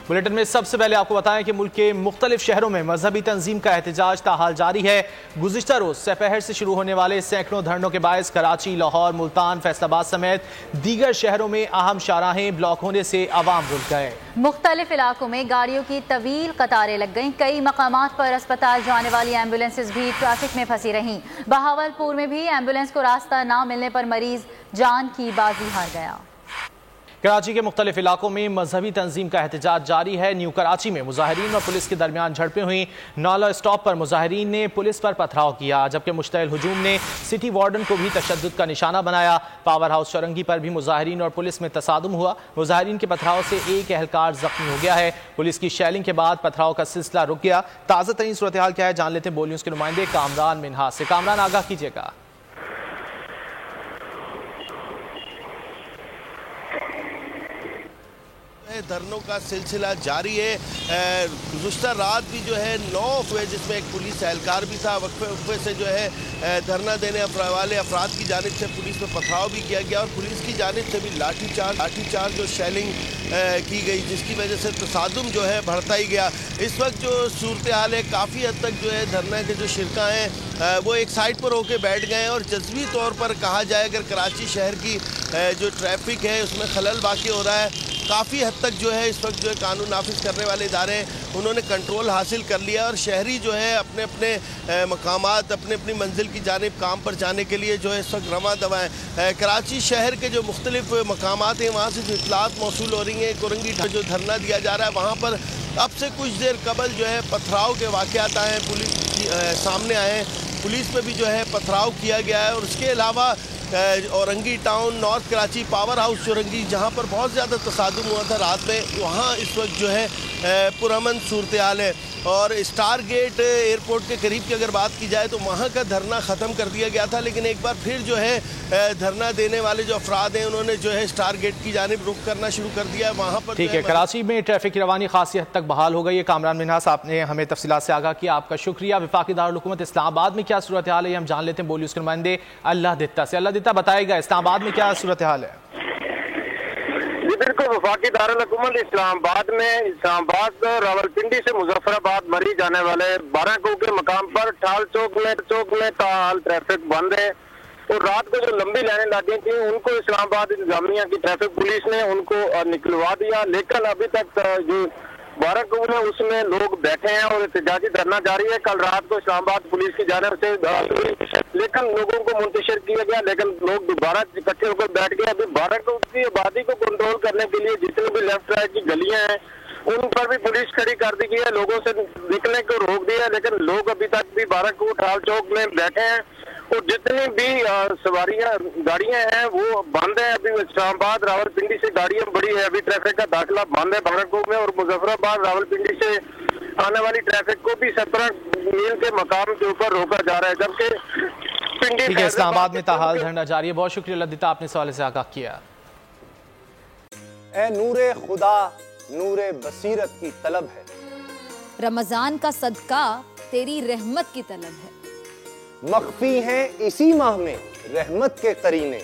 Bulletin में सबसे पहले आपको बताएं कि मुल्क के मुख्तलिफ शहरों में मजहबी तंजीम का एहतजाज ताहाल जारी है। गुज़िश्ता रोज सपहर से शुरू होने वाले सैकड़ों धरनों के बायस कराची, लाहौर, मुल्तान, फैसलाबाद समेत दीगर शहरों में अहम शाहराहें ब्लॉक होने से अवाम रुक गए। मुख्तलिफ इलाकों में गाड़ियों की तवील कतारें लग गईं। कई मकामात पर अस्पताल जाने वाली एम्बुलेंसेज भी ट्रैफिक में फंसी रहीं। बहावलपुर में भी एम्बुलेंस को रास्ता न मिलने पर मरीज जान की बाजी हार गया। कराची के मुख्तलिफ इलाकों में मजहबी तंजीम का एहतजाज जारी है। न्यू कराची में मुजाहिरीन और पुलिस के दरमियान झड़पें हुई। नाला स्टॉप पर मुजाहिरीन ने पुलिस पर पथराव किया, जबकि मुश्तइल हुजूम ने सिटी वार्डन को भी तशद्दुद का निशाना बनाया। पावर हाउस चौरंगी पर भी मुजाहिरीन और पुलिस में तसादुम हुआ। मुजाहिरीन के पथराव से एक एहलकार जख्मी हो गया है। पुलिस की शैलिंग के बाद पथराव का सिलसिला रुक गया। ताज़ा तरीन सूरत हाल क्या है, जान लेते हैं बोल न्यूज़ के नुमाइंदे कामरान मिन्हास से। कामरान, आगाह कीजिएगा। धरनों का सिलसिला जारी है। गुज़िश्ता रात भी जो है 9 हुए, जिसमें एक पुलिस एहलकार भी था। वक्फे से जो है धरना देने वाले अफराद की जानिब से पुलिस पर पथराव भी किया गया और पुलिस की जानिब से भी लाठीचार्ज जो शेलिंग की गई, जिसकी वजह से तसादुम जो है बढ़ता ही गया। इस वक्त जो सूरत हाल है, काफ़ी हद तक जो है धरना के जो शिरका हैं वो एक साइड पर होकर बैठ गए हैं और जज्वी तौर पर कहा जाए अगर कराची शहर की जो ट्रैफिक है उसमें खलल वाक़ई हो रहा है। काफ़ी हद तक जो है इस वक्त जो है कानून नाफिज करने वाले इदारे उन्होंने कंट्रोल हासिल कर लिया और शहरी जो है अपने अपने मकामात, अपने अपनी मंजिल की जानिब काम पर जाने के लिए जो है इस वक्त रवां दवा हैं। कराची शहर के जो मुख्तलिफ मकामात हैं वहाँ से जो इतलात मौसूल हो रही हैं, कोरंगी जो धरना दिया जा रहा है वहाँ पर अब से कुछ देर कबल जो है पथराव के वाक़यात आए हैं, पुलिस सामने आए हैं। पुलिस पर भी जो है पथराव किया गया है और उसके अलावा Orangi town, north Karachi, power house Chaurangi, जहाँ पर बहुत ज़्यादा तसादुम हुआ था रात में, वहाँ इस वक्त जो है पुरअमन सूरत हाल है। और स्टार गेट एयरपोर्ट के करीब की अगर बात की जाए तो वहाँ का धरना ख़त्म कर दिया गया था, लेकिन एक बार फिर जो है धरना देने वाले जो अफराद हैं उन्होंने जो है स्टार गेट की जानिब रुख करना शुरू कर दिया है। वहाँ पर ठीक है, कराची में ट्रैफिक की रवानी खासी हद तक बहाल हो गई है। कामरान मिन्हास, आपने हमें तफसीलात से आगाह किया, आपका शुक्रिया। वफाकी दारुल हुकूमत इस्लामाबाद में क्या सूरत हाल है हम जान लेते हैं बोल न्यूज़ के नुमाइंदे अल्लाह दित्ता से। अल्लाह दित्ता, बताएगा इस्लामाबाद में क्या सूरत हाल है? बिल्कुल, वफाकी दारुल हुकूमत इस्लामाबाद रावलपिंडी से मुजफ्फराबाद मरी जाने वाले 12 को के मकाम पर ठाल चौक में ताल ट्रैफिक बंद है और रात को जो लंबी लाइनें लगी थी उनको इस्लामाबाद इंतजामिया की ट्रैफिक पुलिस ने उनको निकलवा दिया, लेकिन अभी तक जो 12 को है उसमें लोग बैठे हैं और एहतजाजी धरना जारी है। कल रात को इस्लामाबाद पुलिस की जानिब से लेकिन लोगों को मुंतशिर किया गया, लेकिन लोग दोबारा इकट्ठे होकर बैठ गए। अभी 12 को की आबादी को कंट्रोल करने के लिए जितनी भी लेफ्ट राइट की गलियां हैं उन पर भी पुलिस खड़ी कर दी गई है, लोगों से निकलने को रोक दिया, लेकिन लोग अभी तक भी 12 को ठाल चौक में बैठे हैं और जितनी भी गाड़ियां हैं वो बंद है। अभी इस्लामाबाद रावलपिंडी से गाड़ियां बड़ी है, अभी ट्रैफिक का दाखिला बंद है 12 को में और मुजफ्फराबाद रावलपिंडी से आने वाली ट्रैफिक को भी 17 मील के मकाम के ऊपर रोका जा रहा है, जबकि ठीक है, इस्लामाबाद में ताहाल धरना जारी है। बहुत शुक्रिया लद्दिता, आपने सवाल से आगाह किया। ए नूरे खुदा नूरे बसीरत की तलब है, रमजान का सदका तेरी रहमत की तलब है, मख्फी हैं इसी माह में रहमत के करीने,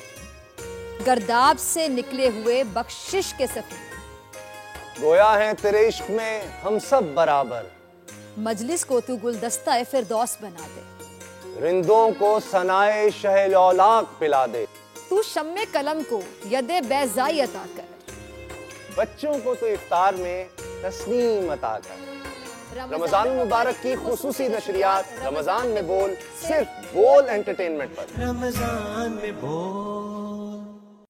गर्दाब से निकले हुए बख्शिश के सफीने, गोया हैं तेरे इश्क में हम सब बराबर, मजलिस को तू गुलदस्ता फिरदौस बना दे, रिंदों को सनाए शहलौलाक पिला दे, तू शम्मे कलम को यदे बैज़ाई अता कर, बच्चों को तो इफ्तार में तस्नीम अता कर। रमजान मुबारक की खुसूसी नशरियात रमजान में बोल, सिर्फ बोल एंटरटेनमेंट पर। रमजान में बोल।